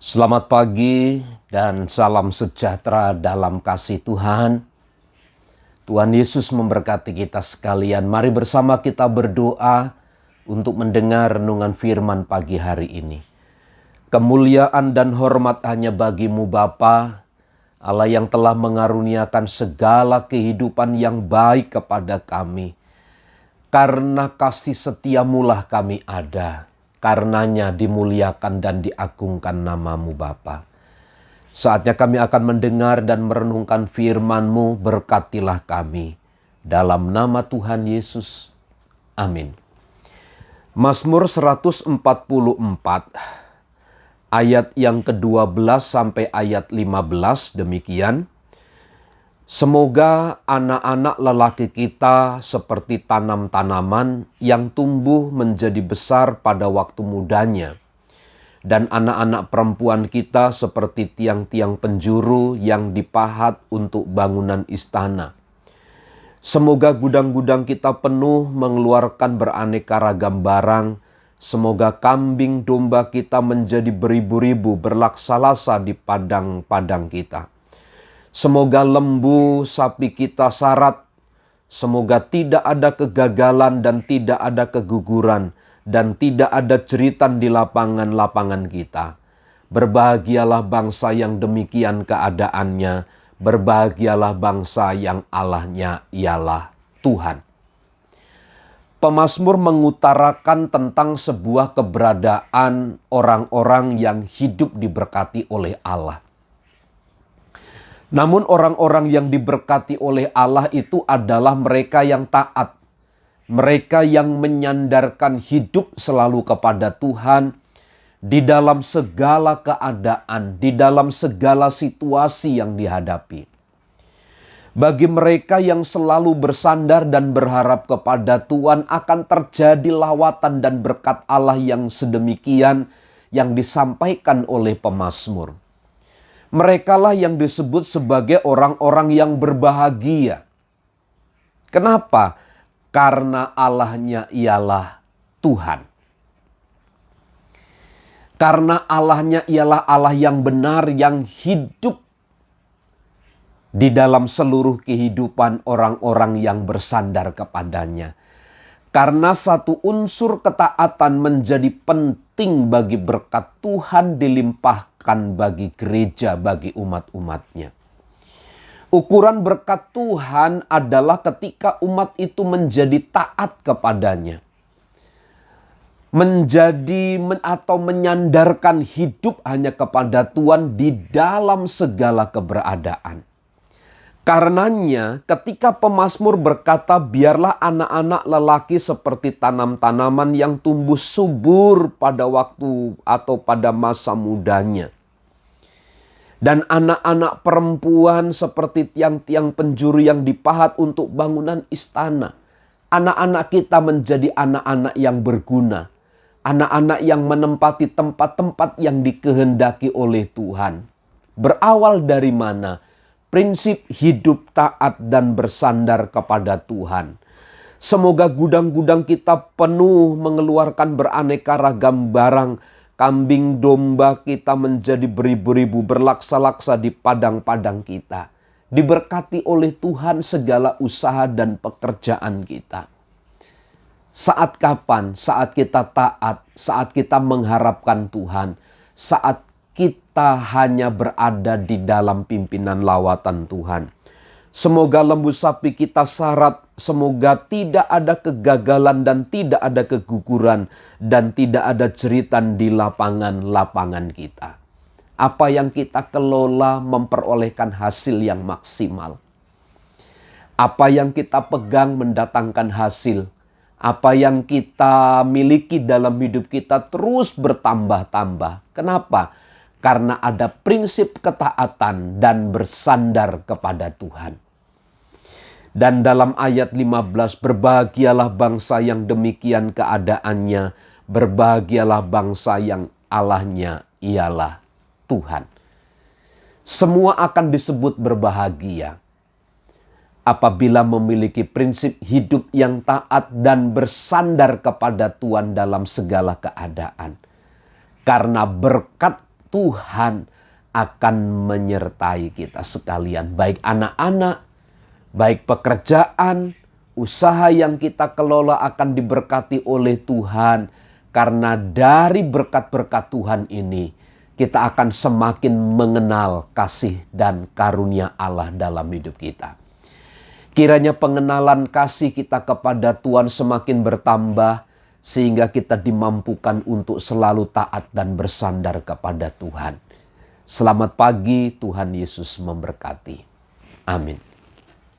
Selamat pagi dan salam sejahtera dalam kasih Tuhan. Tuhan Yesus memberkati kita sekalian. Mari bersama kita berdoa untuk mendengar renungan firman pagi hari ini. Kemuliaan dan hormat hanya bagimu Bapa, Allah yang telah mengaruniakan segala kehidupan yang baik kepada kami. Karena kasih setiamulah kami ada. Karenanya dimuliakan dan diagungkan namamu Bapa. Saatnya kami akan mendengar dan merenungkan firman-Mu, berkatilah kami. Dalam nama Tuhan Yesus. Amin. Mazmur 144 ayat yang ke-12 sampai ayat 15 demikian. Semoga anak-anak lelaki kita seperti tanam-tanaman yang tumbuh menjadi besar pada waktu mudanya. Dan anak-anak perempuan kita seperti tiang-tiang penjuru yang dipahat untuk bangunan istana. Semoga gudang-gudang kita penuh mengeluarkan beraneka ragam barang. Semoga kambing domba kita menjadi beribu-ribu berlaksa-lasa di padang-padang kita. Semoga lembu sapi kita sarat, semoga tidak ada kegagalan dan tidak ada keguguran, dan tidak ada jeritan di lapangan-lapangan kita. Berbahagialah bangsa yang demikian keadaannya, berbahagialah bangsa yang Allahnya ialah Tuhan. Pemazmur mengutarakan tentang sebuah keberadaan orang-orang yang hidup diberkati oleh Allah. Namun orang-orang yang diberkati oleh Allah itu adalah mereka yang taat. Mereka yang menyandarkan hidup selalu kepada Tuhan di dalam segala keadaan, di dalam segala situasi yang dihadapi. Bagi mereka yang selalu bersandar dan berharap kepada Tuhan akan terjadi lawatan dan berkat Allah yang sedemikian yang disampaikan oleh pemazmur. Merekalah yang disebut sebagai orang-orang yang berbahagia. Kenapa? Karena Allahnya ialah Tuhan. Karena Allahnya ialah Allah yang benar, yang hidup di dalam seluruh kehidupan orang-orang yang bersandar kepadanya. Karena satu unsur ketaatan menjadi penting bagi berkat Tuhan dilimpahkan bagi gereja, bagi umat-umatnya. Ukuran berkat Tuhan adalah ketika umat itu menjadi taat kepadanya. Atau menyandarkan hidup hanya kepada Tuhan di dalam segala keberadaan. Karenanya ketika pemazmur berkata biarlah anak-anak lelaki seperti tanam-tanaman yang tumbuh subur pada waktu atau pada masa mudanya. Dan anak-anak perempuan seperti tiang-tiang penjuru yang dipahat untuk bangunan istana. Anak-anak kita menjadi anak-anak yang berguna. Anak-anak yang menempati tempat-tempat yang dikehendaki oleh Tuhan. Berawal dari mana? Prinsip hidup taat dan bersandar kepada Tuhan. Semoga gudang-gudang kita penuh mengeluarkan beraneka ragam barang. Kambing domba kita menjadi beribu-ribu berlaksa-laksa di padang-padang kita. Diberkati oleh Tuhan segala usaha dan pekerjaan kita. Saat kapan? Saat kita taat, saat kita mengharapkan Tuhan, saat kita hanya berada di dalam pimpinan lawatan Tuhan. Semoga lembu sapi kita sarat, semoga tidak ada kegagalan dan tidak ada keguguran dan tidak ada jeritan di lapangan-lapangan kita. Apa yang kita kelola memperolehkan hasil yang maksimal. Apa yang kita pegang mendatangkan hasil. Apa yang kita miliki dalam hidup kita terus bertambah-tambah. Kenapa? Karena ada prinsip ketaatan dan bersandar kepada Tuhan. Dan dalam ayat 15, berbahagialah bangsa yang demikian keadaannya. Berbahagialah bangsa yang Allahnya ialah Tuhan. Semua akan disebut berbahagia apabila memiliki prinsip hidup yang taat dan bersandar kepada Tuhan dalam segala keadaan. Karena berkat Tuhan akan menyertai kita sekalian. Baik anak-anak, baik pekerjaan, usaha yang kita kelola akan diberkati oleh Tuhan. Karena dari berkat-berkat Tuhan ini, kita akan semakin mengenal kasih dan karunia Allah dalam hidup kita. Kiranya pengenalan kasih kita kepada Tuhan semakin bertambah, sehingga kita dimampukan untuk selalu taat dan bersandar kepada Tuhan. Selamat pagi, Tuhan Yesus memberkati. Amin.